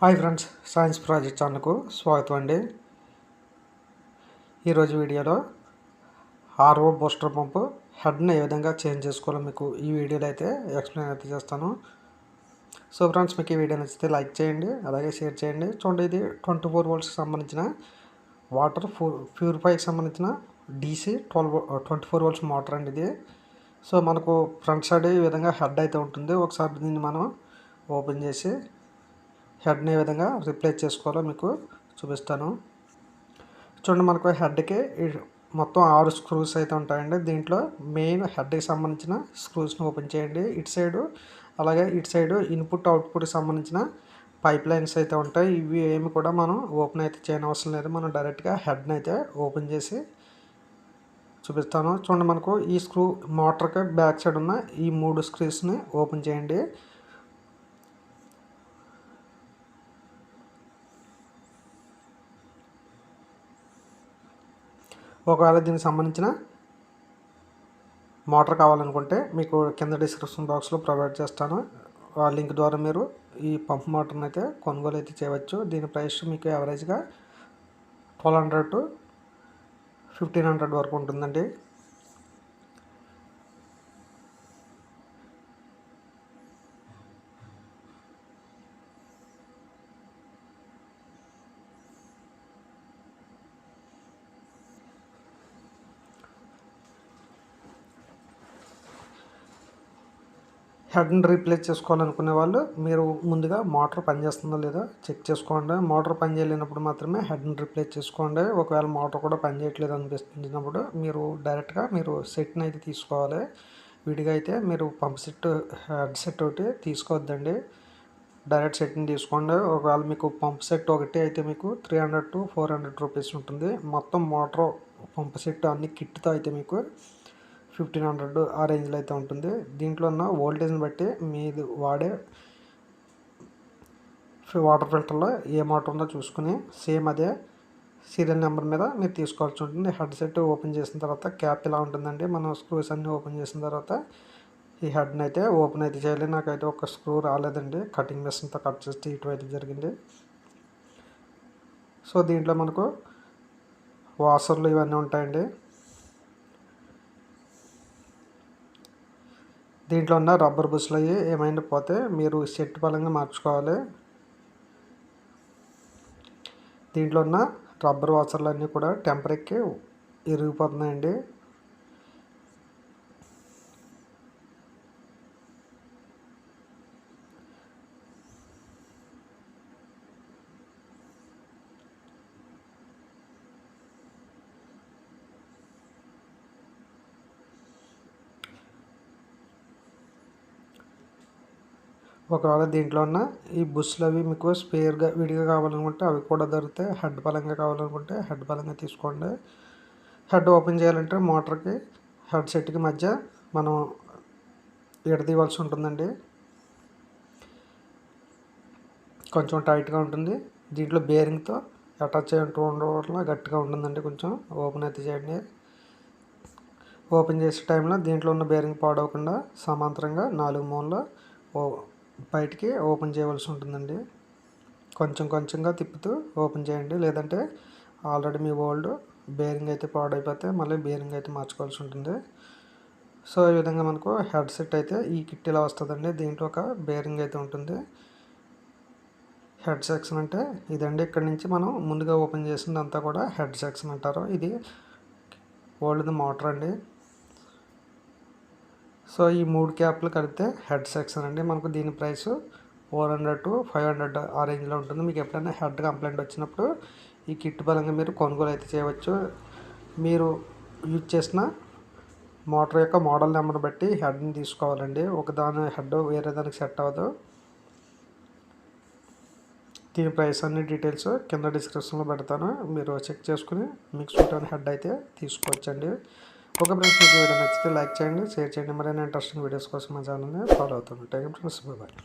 Hi friends, science project ఛానల్కు స్వాగతం అండి. ఈరోజు వీడియోలో ఆర్ఓ బూస్టర్ పంపు హెడ్ని ఏ విధంగా చేంజ్ చేసుకోవాలో మీకు ఈ వీడియోలో అయితే ఎక్స్ప్లెయిన్ అయితే చేస్తాను. సో ఫ్రెండ్స్, మీకు ఈ వీడియో నచ్చితే లైక్ చేయండి, అలాగే షేర్ చేయండి. చూడండి, ఇది 24 volts సంబంధించిన వాటర్ ప్యూరిఫైకి సంబంధించిన DC 24 volts మోటార్ అండి ఇది. సో మనకు ఫ్రంట్ సైడ్ ఈ విధంగా హెడ్ అయితే ఉంటుంది. ఒకసారి దీన్ని మనం ఓపెన్ చేసి హెడ్ని ఏ విధంగా రీప్లేస్ చేసుకోవాలో మీకు చూపిస్తాను. చూడండి, మనకు హెడ్కి మొత్తం 6 స్క్రూస్ అయితే ఉంటాయండి. దీంట్లో మెయిన్ హెడ్కి సంబంధించిన స్క్రూస్ని ఓపెన్ చేయండి. ఇటు సైడు అలాగే ఇటు సైడు ఇన్పుట్ అవుట్పుట్కి సంబంధించిన పైప్ లైన్స్ అయితే ఉంటాయి. ఇవి ఏమి కూడా మనం ఓపెన్ అయితే చేయనవసరం లేదు. మనం డైరెక్ట్గా హెడ్ని అయితే ఓపెన్ చేసి చూపిస్తాను. చూడండి, మనకు ఈ స్క్రూ మోటార్కి బ్యాక్ సైడ్ ఉన్న ఈ 3 స్క్రూస్ని ఓపెన్ చేయండి. ఒకవేళ దీనికి సంబంధించిన మోటార్ కావాలనుకుంటే మీకు కింద డిస్క్రిప్షన్ బాక్స్లో ప్రొవైడ్ చేస్తాను. ఆ లింక్ ద్వారా మీరు ఈ పంప్ మోటార్ని అయితే కొనుగోలు అయితే చేయవచ్చు. దీని ప్రైస్ మీకు యావరేజ్గా 1200 to 1500 వరకు ఉంటుందండి. హెడ్ని రీప్లేస్ చేసుకోవాలనుకునే వాళ్ళు మీరు ముందుగా మోటార్ పనిచేస్తుందో లేదో చెక్ చేసుకోండి. మోటార్ పనిచేయలేనప్పుడు మాత్రమే హెడ్ని రీప్లేస్ చేసుకోండి. ఒకవేళ మోటార్ కూడా పనిచేయట్లేదు అనిపిస్తున్నప్పుడు మీరు డైరెక్ట్గా సెట్ని అయితే తీసుకోవాలి. విడిగా అయితే మీరు పంప్ సెట్ హెడ్ సెట్ ఒకటి తీసుకోవద్దండి, డైరెక్ట్ సెట్ని తీసుకోండి. ఒకవేళ మీకు పంప్ సెట్ ఒకటి అయితే మీకు 300 to 400 రూపీస్ ఉంటుంది. మొత్తం మోటార్ పంప్ సెట్ అన్ని కిట్తో అయితే మీకు 1500 ఆ రేంజ్లో అయితే ఉంటుంది. దీంట్లో ఉన్న వోల్టేజ్ని బట్టి మీరు వాడే వాటర్ ఫిల్టర్లో ఏ మోటార్ ఉందో చూసుకుని సేమ్ అదే సీరియల్ నెంబర్ మీద మీరు తీసుకోవాల్సి ఉంటుంది. హెడ్ సెట్ ఓపెన్ చేసిన తర్వాత క్యాప్ ఇలా ఉంటుందండి. మనం స్క్రూస్ అన్నీ ఓపెన్ చేసిన తర్వాత ఈ హెడ్ని అయితే ఓపెన్ అయితే చేయాలి. నాకైతే ఒక స్క్రూ రాలేదండి, కటింగ్ మెషిన్తో కట్ చేస్తే ఇటువైపు జరిగింది. సో దీంట్లో మనకు వాషర్లు ఇవన్నీ ఉంటాయండి. దీంట్లో ఉన్న రబ్బర్ బుస్లు అవి ఏమైనా పోతే మీరు సెట్ పరంగా మార్చుకోవాలి. దీంట్లో ఉన్న రబ్బర్ వాషర్లు అన్నీ కూడా టెంపరీకి ఇరిగిపోతున్నాయండి. ఒకవేళ దీంట్లో ఉన్న ఈ బుస్లు అవి మీకు స్పేర్గా విడిగా కావాలనుకుంటే అవి కూడా దొరుకుతాయి. హెడ్ పరంగా కావాలనుకుంటే హెడ్ పరంగా తీసుకోండి. హెడ్ ఓపెన్ చేయాలంటే మోటార్కి హెడ్ సెట్కి మధ్య మనం విడదీయవలసి ఉంటుందండి. కొంచెం టైట్గా ఉంటుంది. దీంట్లో బేరింగ్తో అటాచ్ అయ్యి ఉండడం వల్ల గట్టిగా ఉంటుందండి. కొంచెం ఓపెన్ అయితే చేయండి. ఓపెన్ చేసే టైంలో దీంట్లో ఉన్న బేరింగ్ పాడవకుండా సమాంతరంగా 4 మూలలో బయటికి ఓపెన్ చేయవలసి ఉంటుందండి. కొంచెం కొంచెంగా తిప్పుతూ ఓపెన్ చేయండి, లేదంటే ఆల్రెడీ మీ ఓల్డ్ బేరింగ్ అయితే పాడైపోతే మళ్ళీ బేరింగ్ అయితే మార్చుకోవాల్సి ఉంటుంది. సో ఈ విధంగా మనకు హెడ్ సెట్ అయితే ఈ కిట్ ఇలా వస్తుందండి. దీంట్లో ఒక బేరింగ్ అయితే ఉంటుంది. హెడ్ సెక్షన్ అంటే ఇదండి. ఇక్కడ నుంచి మనం ముందుగా ఓపెన్ చేసిందంతా కూడా హెడ్ సెక్షన్ అంటారు. ఇది ఓల్డ్ మోటార్ అండి. సో ఈ 3 క్యాప్లు కలిపితే హెడ్ సెక్షన్ అండి. మనకు దీని ప్రైస్ 400 to 500 ఆ రేంజ్లో ఉంటుంది. మీకు ఎప్పుడైనా హెడ్ కంప్లైంట్ వచ్చినప్పుడు ఈ కిట్ పరంగా మీరు కొనుగోలు అయితే చేయవచ్చు. మీరు యూజ్ చేసిన మోటార్ యొక్క మోడల్ నెంబర్ బట్టి హెడ్ని తీసుకోవాలండి. ఒకదాని హెడ్ వేరే దానికి సెట్ అవ్వదు. దీని ప్రైస్ అన్ని డీటెయిల్స్ కింద డిస్క్రిప్షన్లో పెడతాను, మీరు చెక్ చేసుకుని మీకు సూట్ అయిన హెడ్ అయితే తీసుకోవచ్చండి. ఒక ఫ్రెండ్స్, మీకు వీడియో నచ్చితే లైక్ చేయండి, షేర్ చేయండి. మరైనా ఇంట్రెస్టింగ్ వీడియోస్ కోసం మా ఛానల్ని ఫాలో అవుతాను. Thank you friends, bye.